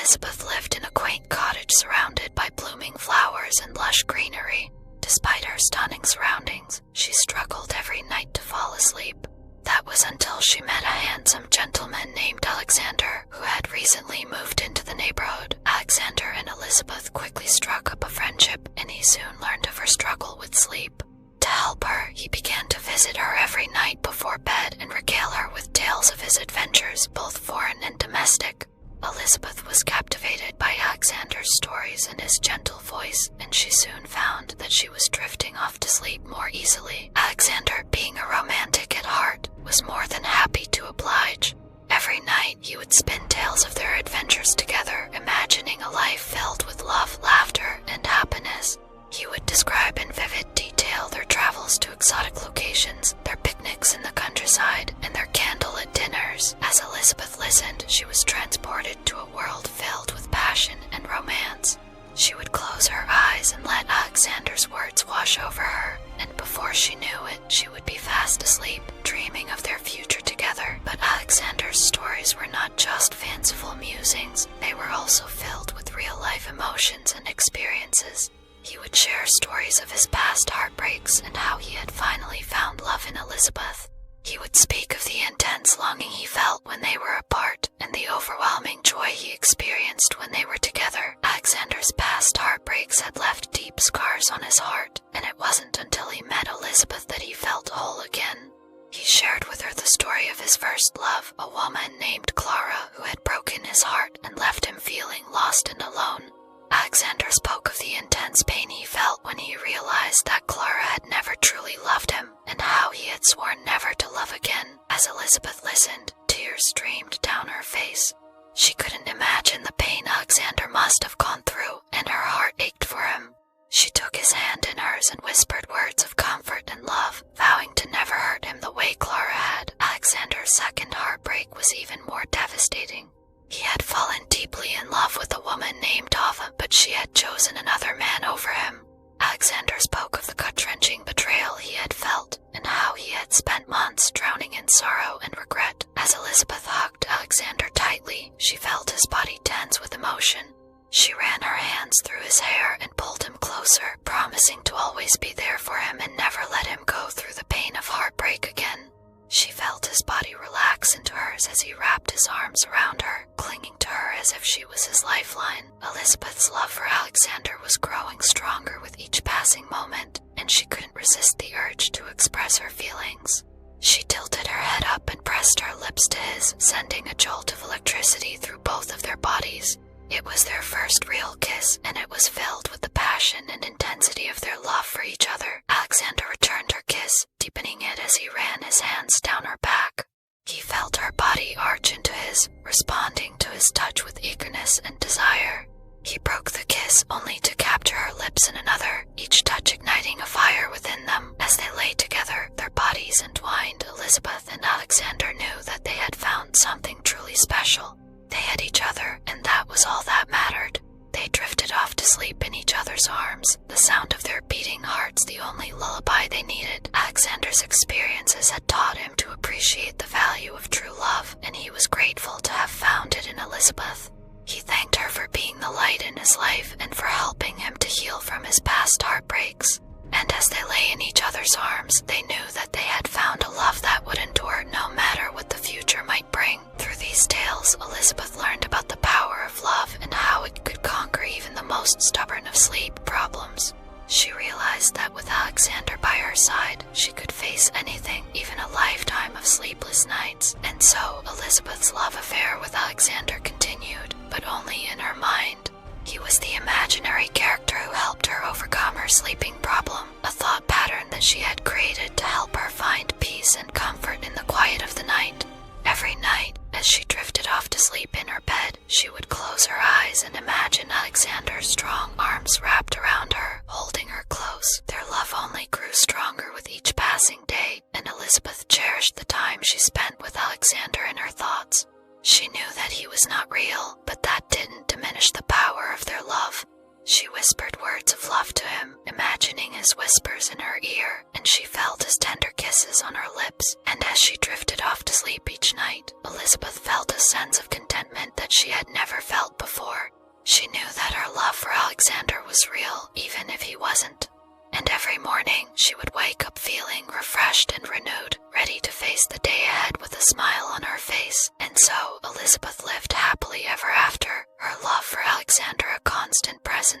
Elizabeth lived in a quaint cottage surrounded by blooming flowers and lush greenery. Despite her stunning surroundings, she struggled every night to fall asleep. That was until she met a handsome gentleman named Alexander, who had recently moved into the neighborhood. Alexander and Elizabeth quickly struck up a friendship, and he soon learned of her struggle with sleep. To help her, he began to visit her every night before bed and regale her with tales of his adventures, both foreign and domestic. Elizabeth was captivated by Alexander's stories and his gentle voice, and she soon found that she was drifting off to sleep more easily. Alexander, being a romantic at heart, was more than happy to oblige. Every night he would spin tales of their adventures together, imagining a life filled with love, laughter, and happiness. He would describe in vivid detail their travels to exotic locations, their picnics in the countryside, and their candlelit dinners. As Elizabeth listened, she was transported to a world filled with passion and romance. She would close her eyes and let Alexander's words wash over her, and before she knew it, she would be fast asleep, dreaming of their future together. But Alexander's stories were not just fanciful musings, they were also filled with real-life emotions and experiences. He would share stories of his past heartbreaks and how he had finally found love in Elizabeth. He would speak of the intense longing he felt when they were apart and the overwhelming joy he experienced when they were together. Alexander's past heartbreaks had left deep scars on his heart, and it wasn't until he met Elizabeth that he felt whole again. He shared with her the story of his first love, a woman named Clara who had broken his heart and left him feeling lost and alone. Alexander spoke of the intense pain he felt when he realized that Clara had never truly loved him, and how he had sworn never to love again. As Elizabeth listened, tears streamed down her face. She couldn't imagine the pain Alexander must have gone through, and her heart ached for him. She took his hand in hers and whispered words of comfort and love, vowing to never hurt him the way Clara had. Alexander's second heartbreak was even more devastating. He had fallen deeply in love with a woman named Ava, but she had chosen another man over him. Alexander spoke of the gut-wrenching betrayal he had felt, and how he had spent months drowning in sorrow and regret. As Elizabeth hugged Alexander tightly, she felt his body tense with emotion. She ran her hands through his hair and pulled him closer, promising to always be there for him and never let him go through the pain of heartbreak again. She felt his body relax into hers as he wrapped his arms around her, clinging to her as if she was his lifeline. Elizabeth's love for Alexander was growing stronger with each passing moment, and she couldn't resist the urge to express her feelings. She tilted her head up and pressed her lips to his, sending a jolt of electricity through both of their bodies. It was their first real kiss, and it was filled with the passion and intensity of their love for each other. Alexander returned her kiss, deepening it as he ran his hands down her back. He felt her body arch into his, responding to his touch with eagerness and desire. He broke the kiss only to capture her lips in another, each touch igniting a fire within them. As they lay together, their bodies entwined, Elizabeth and Alexander knew that they had found something truly special. They had each other, and that was all that mattered. They drifted off to sleep in each other's arms, the sound of their beating hearts the only lullaby they needed. Alexander's experiences had taught him to appreciate the value of true love, and he was grateful to have found it in Elizabeth. He thanked her for being the light in his life and for helping him to heal from his past heartbreaks. And as they lay in each other's arms, they knew that they had found a love that would endure no matter what the future might bring. Through these tales, Elizabeth learned about the power of love and how it could conquer even the most stubborn of sleep problems. She realized that with Alexander by her side, she could face anything, even a lifetime of sleepless nights. And so, Elizabeth's love affair with Alexander continued, but only in her mind. He was the imaginary character who helped her overcome her sleeping problem, a thought pattern that she had created to help her find peace and comfort in the quiet of the night. Every night, as she drifted off to sleep in her bed, she would close her eyes and imagine Alexander's strong arms wrapped around her, holding her close. Their love only grew stronger with each passing day, and Elizabeth cherished the time she spent with Alexander in her thoughts. She knew that he was not real, but that didn't diminish the power of their love. She whispered words of love to him, imagining his whispers in her ear, and she felt his tender kisses on her lips. And as she drifted off to sleep each night, Elizabeth felt a sense of contentment that she had never felt before.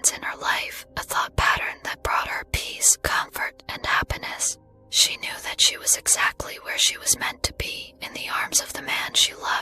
patterns in her life, a thought pattern that brought her peace, comfort, and happiness. She knew that she was exactly where she was meant to be, in the arms of the man she loved.